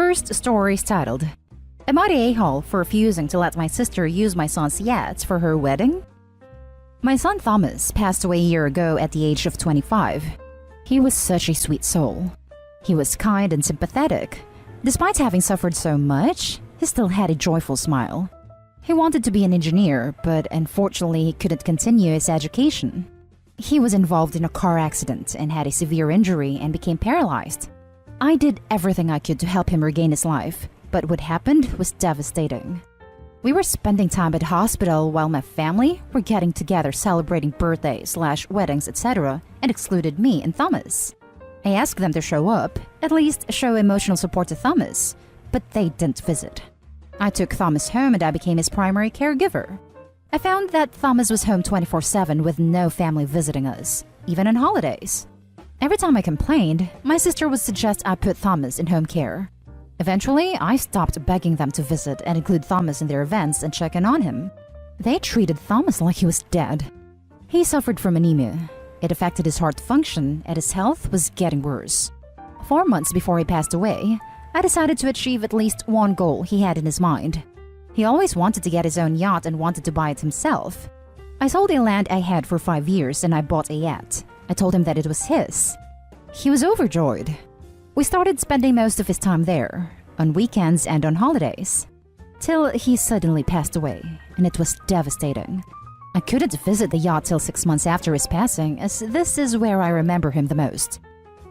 First story is titled, Am I the a-hole for refusing to let my sister use my son's yacht for her wedding? My son Thomas passed away a year ago at the age of 25. He was such a sweet soul. He was kind and sympathetic. Despite having suffered so much, he still had a joyful smile. He wanted to be an engineer, but unfortunately he couldn't continue his education. He was involved in a car accident and had a severe injury and became paralyzed. I did everything I could to help him regain his life, but what happened was devastating. We were spending time at the hospital while my family were getting together celebrating birthdays/weddings, etc., and excluded me and Thomas. I asked them to show up, at least show emotional support to Thomas, but they didn't visit. I took Thomas home and I became his primary caregiver. I found that Thomas was home 24/7 with no family visiting us, even on holidays. Every time I complained, my sister would suggest I put Thomas in home care. Eventually, I stopped begging them to visit and include Thomas in their events and check in on him. They treated Thomas like he was dead. He suffered from anemia. It affected his heart function and his health was getting worse. 4 months before he passed away, I decided to achieve at least one goal he had in his mind. He always wanted to get his own yacht and wanted to buy it himself. I sold a land I had for 5 years and I bought a yacht. I told him that it was his. He was overjoyed. We started spending most of his time there, on weekends and on holidays, till he suddenly passed away, and it was devastating. I couldn't visit the yacht till 6 months after his passing, as this is where I remember him the most.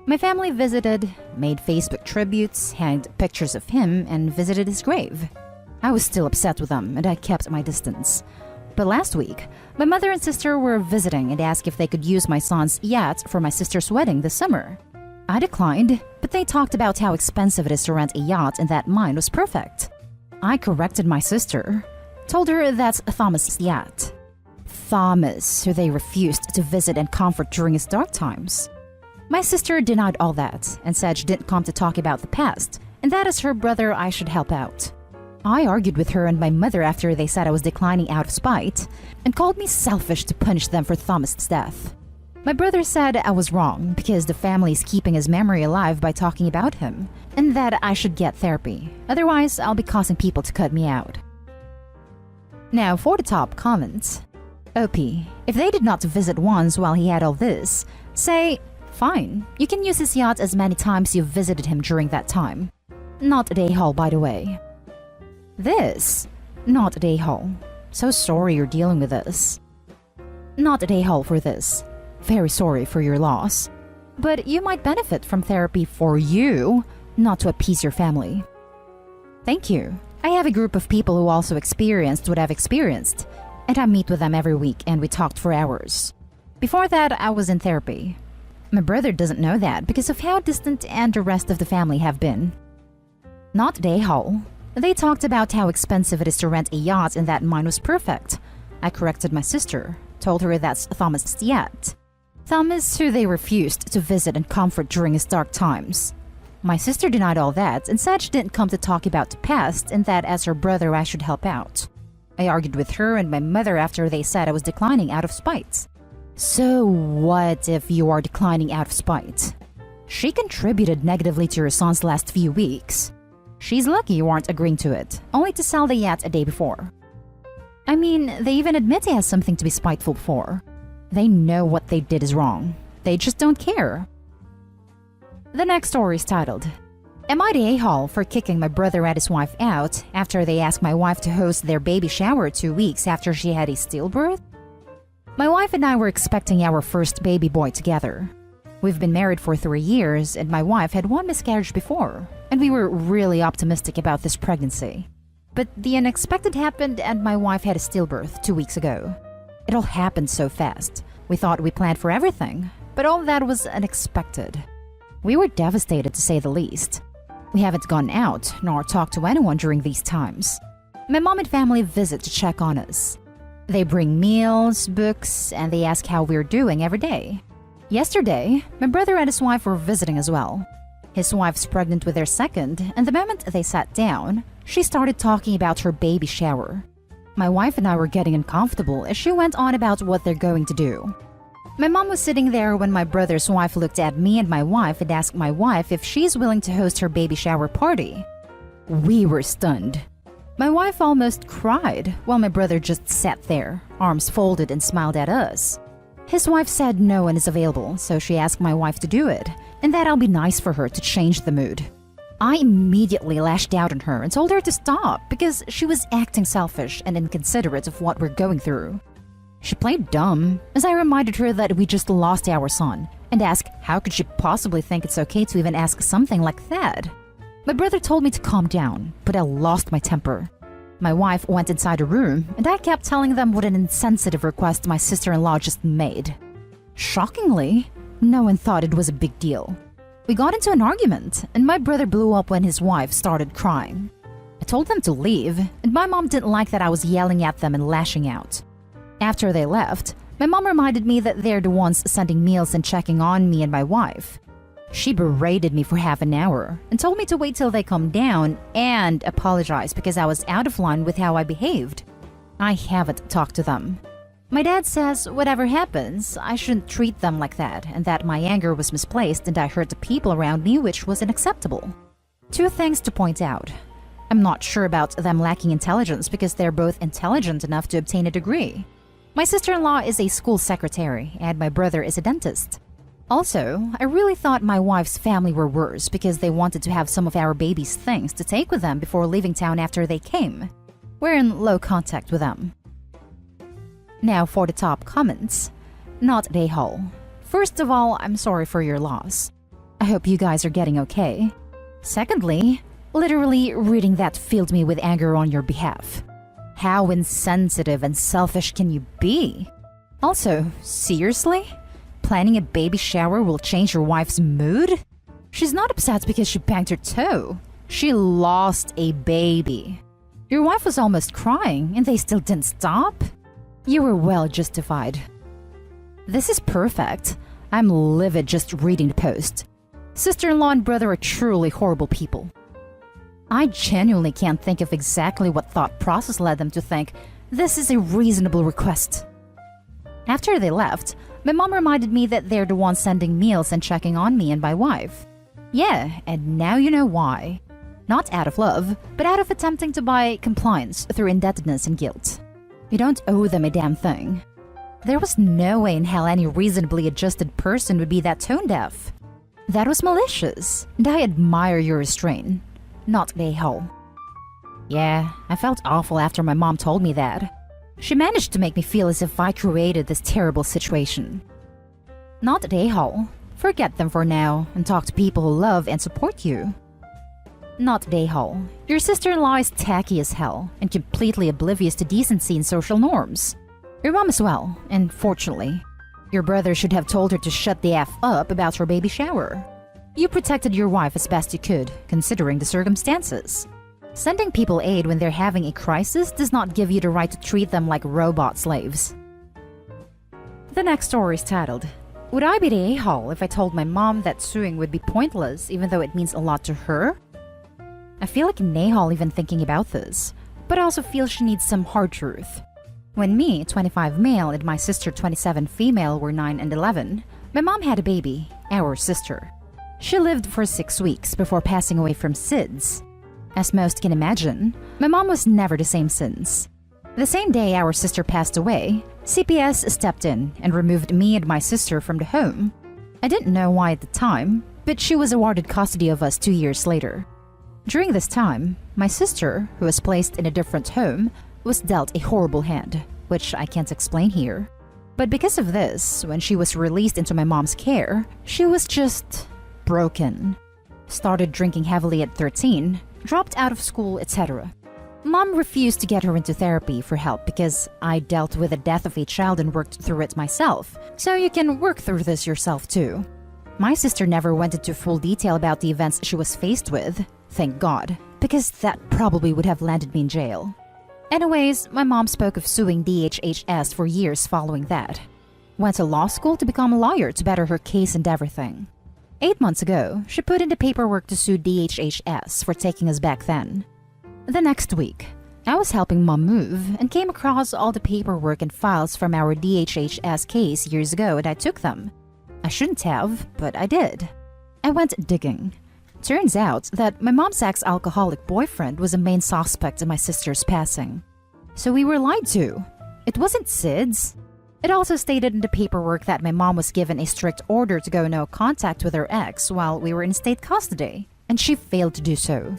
My family visited, made Facebook tributes, hanged pictures of him, and visited his grave. I was still upset with them, and I kept my distance. But last week, my mother and sister were visiting and asked if they could use my son's yacht for my sister's wedding this summer. I declined, but they talked about how expensive it is to rent a yacht and that mine was perfect. I corrected my sister, told her that's Thomas's yacht. Thomas, who they refused to visit and comfort during his dark times. My sister denied all that and said she didn't come to talk about the past, and that as her brother I should help out. I argued with her and my mother after they said I was declining out of spite and called me selfish to punish them for Thomas' death. My brother said I was wrong because the family is keeping his memory alive by talking about him and that I should get therapy, otherwise I'll be causing people to cut me out. Now for the top comments. OP, if they did not visit once while he had all this, say, fine, you can use his yacht as many times you've visited him during that time. Not a hall, by the way. This, not a hole. So sorry you're dealing with this. Not a hole for this. Very sorry for your loss. But you might benefit from therapy for you, not to appease your family. Thank you. I have a group of people who also experienced what I've experienced, and I meet with them every week and we talked for hours. Before that, I was in therapy. My brother doesn't know that because of how distant and the rest of the family have been. Not a hole. They talked about how expensive it is to rent a yacht and that mine was perfect. I corrected my sister, told her that's Thomas' yacht. Thomas, who they refused to visit and comfort during his dark times. My sister denied all that and said she didn't come to talk about the past and that as her brother I should help out. I argued with her and my mother after they said I was declining out of spite. So what if you are declining out of spite? She contributed negatively to her son's last few weeks. She's lucky you aren't agreeing to it, only to sell the yacht a day before. I mean, they even admit he has something to be spiteful for. They know what they did is wrong. They just don't care. The next story is titled, Am I the a-hole for kicking my brother and his wife out after they asked my wife to host their baby shower 2 weeks after she had a stillbirth? My wife and I were expecting our first baby boy together. We've been married for 3 years and my wife had 1 miscarriage before, and we were really optimistic about this pregnancy. But the unexpected happened and my wife had a stillbirth 2 weeks ago. It all happened so fast. We thought we planned for everything, but all that was unexpected. We were devastated to say the least. We haven't gone out nor talked to anyone during these times. My mom and family visit to check on us. They bring meals, books, and they ask how we're doing every day. Yesterday, my brother and his wife were visiting as well. His wife's pregnant with their second, and the moment they sat down, she started talking about her baby shower. My wife and I were getting uncomfortable as she went on about what they're going to do. My mom was sitting there when my brother's wife looked at me and my wife and asked my wife if she's willing to host her baby shower party. We were stunned. My wife almost cried while my brother just sat there, arms folded, and smiled at us. His wife said no one is available, so she asked my wife to do it, and that I'll be nice for her to change the mood. I immediately lashed out on her and told her to stop because she was acting selfish and inconsiderate of what we're going through. She played dumb as I reminded her that we just lost our son and asked how could she possibly think it's okay to even ask something like that. My brother told me to calm down, but I lost my temper. My wife went inside a room and I kept telling them what an insensitive request my sister-in-law just made. Shockingly, no one thought it was a big deal. We got into an argument and my brother blew up when his wife started crying. I told them to leave and my mom didn't like that I was yelling at them and lashing out. After they left, my mom reminded me that they're the ones sending meals and checking on me and my wife. She berated me for half an hour and told me to wait till they come down and apologize because I was out of line with how I behaved. I haven't talked to them. My dad says whatever happens, I shouldn't treat them like that and that my anger was misplaced and I hurt the people around me, which was unacceptable. Two things to point out. I'm not sure about them lacking intelligence because they're both intelligent enough to obtain a degree. My sister-in-law is a school secretary and my brother is a dentist. Also, I really thought my wife's family were worse because they wanted to have some of our baby's things to take with them before leaving town after they came. We're in low contact with them. Now for the top comments. Not a-hole. First of all, I'm sorry for your loss. I hope you guys are getting okay. Secondly, literally reading that filled me with anger on your behalf. How insensitive and selfish can you be? Also, seriously? Planning a baby shower will change your wife's mood? She's not upset because she banged her toe. She lost a baby. Your wife was almost crying and they still didn't stop? You were well justified. This is perfect. I'm livid just reading the post. Sister-in-law and brother are truly horrible people. I genuinely can't think of exactly what thought process led them to think this is a reasonable request. After they left, my mom reminded me that they're the ones sending meals and checking on me and my wife. Yeah, and now you know why. Not out of love, but out of attempting to buy compliance through indebtedness and guilt. You don't owe them a damn thing. There was no way in hell any reasonably adjusted person would be that tone deaf. That was malicious, and I admire your restraint. Not a-hole. Yeah, I felt awful after my mom told me that. She managed to make me feel as if I created this terrible situation. Not a-hole. Forget them for now and talk to people who love and support you. Not a-hole. Your sister-in-law is tacky as hell and completely oblivious to decency and social norms. Your mom as well, and fortunately. Your brother should have told her to shut the F up about her baby shower. You protected your wife as best you could, considering the circumstances. Sending people aid when they're having a crisis does not give you the right to treat them like robot slaves. The next story is titled, Would I be the a-hole if I told my mom that suing would be pointless even though it means a lot to her? I feel like an a-hole even thinking about this, but I also feel she needs some hard truth. When me, 25 male, and my sister, 27 female, were 9 and 11, my mom had a baby, our sister. She lived for 6 weeks before passing away from SIDS. As most can imagine, my mom was never the same since. The same day our sister passed away, CPS stepped in and removed me and my sister from the home. I didn't know why at the time, but she was awarded custody of us 2 years later. During this time, my sister, who was placed in a different home, was dealt a horrible hand, which I can't explain here. But because of this, when she was released into my mom's care, she was just broken. Started drinking heavily at 13, dropped out of school, etc. Mom refused to get her into therapy for help because I dealt with the death of a child and worked through it myself, so you can work through this yourself too. My sister never went into full detail about the events she was faced with, thank God, because that probably would have landed me in jail. Anyways, my mom spoke of suing DHHS for years following that. Went to law school to become a lawyer to better her case and everything. 8 months ago, she put in the paperwork to sue DHHS for taking us back then. The next week, I was helping mom move and came across all the paperwork and files from our DHHS case years ago and I took them. I shouldn't have, but I did. I went digging. Turns out that my mom's ex-alcoholic boyfriend was a main suspect in my sister's passing. So we were lied to. It wasn't Sid's. It also stated in the paperwork that my mom was given a strict order to go no contact with her ex while we were in state custody, and she failed to do so.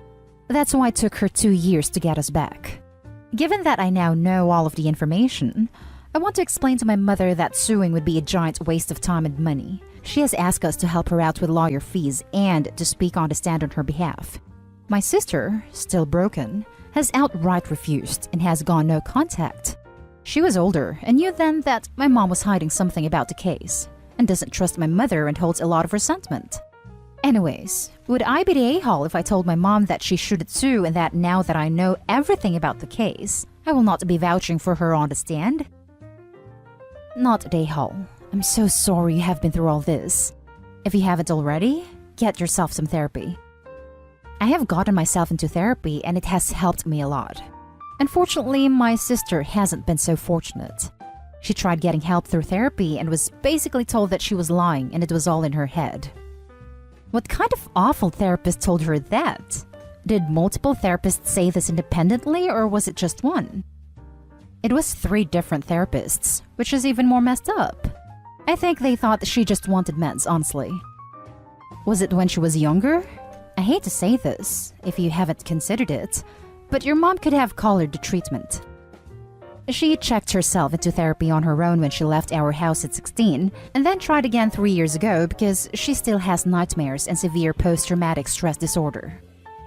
That's why it took her 2 years to get us back. Given that I now know all of the information, I want to explain to my mother that suing would be a giant waste of time and money. She has asked us to help her out with lawyer fees and to speak on the stand on her behalf. My sister, still broken, has outright refused and has gone no contact. She was older and knew then that my mom was hiding something about the case and doesn't trust my mother and holds a lot of resentment. Anyways, would I be the a-hole if I told my mom that she shouldn't sue and that now that I know everything about the case, I will not be vouching for her on the stand? Not the a-hole. I'm so sorry you have been through all this. If you haven't already, get yourself some therapy. I have gotten myself into therapy and it has helped me a lot. Unfortunately, my sister hasn't been so fortunate. She tried getting help through therapy and was basically told that she was lying and it was all in her head. What kind of awful therapist told her that? Did multiple therapists say this independently or was it just one? It was 3 different therapists, which is even more messed up. I think they thought she just wanted meds, honestly. Was it when she was younger? I hate to say this, if you haven't considered it, but your mom could have collared the treatment. She checked herself into therapy on her own when she left our house at 16, and then tried again 3 years ago because she still has nightmares and severe post-traumatic stress disorder.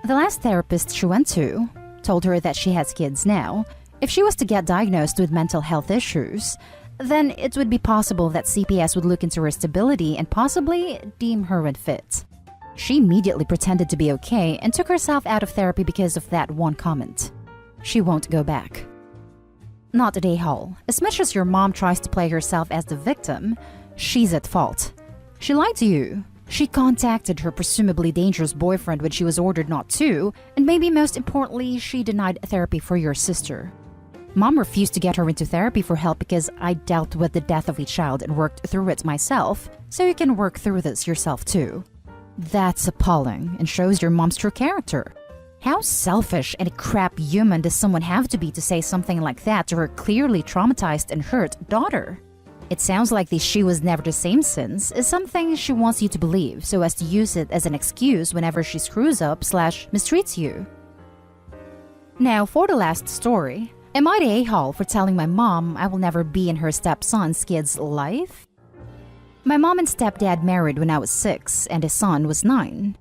The last therapist she went to told her that she has kids now. If she was to get diagnosed with mental health issues, then it would be possible that CPS would look into her stability and possibly deem her unfit. She immediately pretended to be okay and took herself out of therapy because of that one comment. She won't go back. Not at a-hole. As much as your mom tries to play herself as the victim, she's at fault. She lied to you. She contacted her presumably dangerous boyfriend when she was ordered not to, and maybe most importantly, she denied therapy for your sister. Mom refused to get her into therapy for help because I dealt with the death of a child and worked through it myself, so you can work through this yourself too. That's appalling and shows your mom's true character. How selfish and a crap human does someone have to be to say something like that to her clearly traumatized and hurt daughter? It sounds like the "she was never the same since" is something she wants you to believe so as to use it as an excuse whenever she screws up / mistreats you. Now for the last story. Am I the a-hole for telling my mom I will never be in her stepson's kid's life? My mom and stepdad married when I was 6 and his son was 9.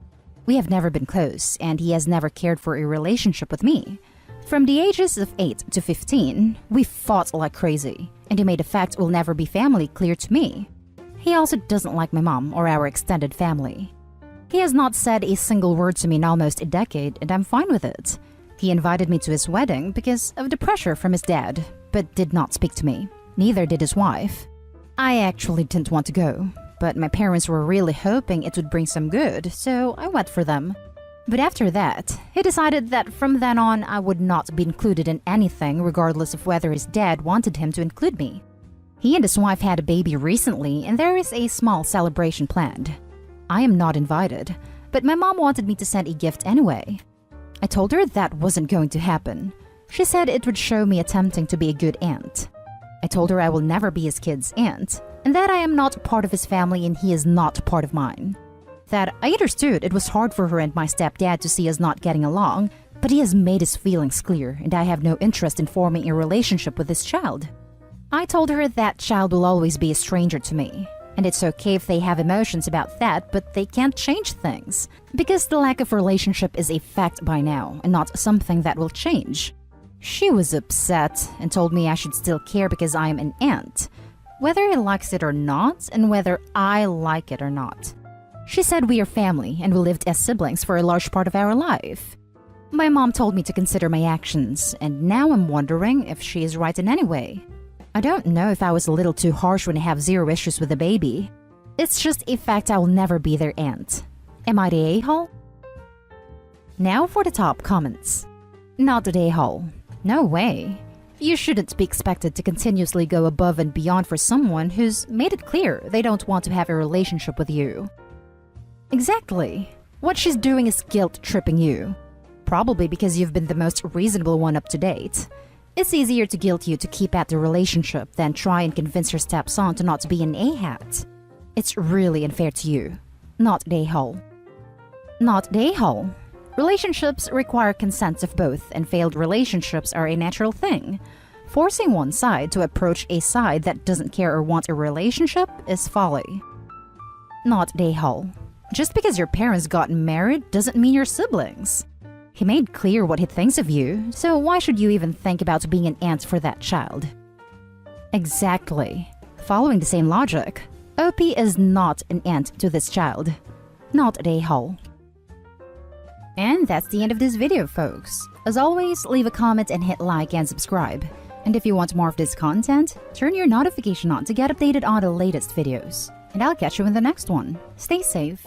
We have never been close and he has never cared for a relationship with me. From the ages of 8 to 15, we fought like crazy and he made the fact we'll never be family clear to me. He also doesn't like my mom or our extended family. He has not said a single word to me in almost a decade and I'm fine with it. He invited me to his wedding because of the pressure from his dad, but did not speak to me. Neither did his wife. I actually didn't want to go, but my parents were really hoping it would bring some good, so I went for them. But after that, he decided that from then on I would not be included in anything regardless of whether his dad wanted him to include me. He and his wife had a baby recently and there is a small celebration planned. I am not invited, but my mom wanted me to send a gift anyway. I told her that wasn't going to happen. She said it would show me attempting to be a good aunt. I told her I will never be his kid's aunt, and that I am not part of his family and he is not part of mine. That I understood it was hard for her and my stepdad to see us not getting along, but he has made his feelings clear and I have no interest in forming a relationship with this child. I told her that child will always be a stranger to me. And it's okay if they have emotions about that, but they can't change things. Because the lack of relationship is a fact by now, and not something that will change. She was upset and told me I should still care because I am an aunt. Whether he likes it or not, and whether I like it or not. She said we are family, and we lived as siblings for a large part of our life. My mom told me to consider my actions, and now I'm wondering if she is right in any way. I don't know if I was a little too harsh when I have 0 issues with the baby. It's just a fact I will never be their aunt. Am I the a-hole? Now for the top comments. Not the a-hole. No way. You shouldn't be expected to continuously go above and beyond for someone who's made it clear they don't want to have a relationship with you. Exactly. What she's doing is guilt-tripping you. Probably because you've been the most reasonable one up to date. It's easier to guilt you to keep at the relationship than try and convince your stepson to not be an a-hat. It's really unfair to you. Not the a-hole. Not the a-hole. Relationships require consent of both, and failed relationships are a natural thing. Forcing one side to approach a side that doesn't care or want a relationship is folly. Not the a-hole. Just because your parents got married doesn't mean you're siblings. He made clear what he thinks of you, so why should you even think about being an aunt for that child? Exactly. Following the same logic, OP is not an aunt to this child. Not the a-hole. And that's the end of this video, folks. As always, leave a comment and hit like and subscribe. And if you want more of this content, turn your notification on to get updated on the latest videos. And I'll catch you in the next one. Stay safe.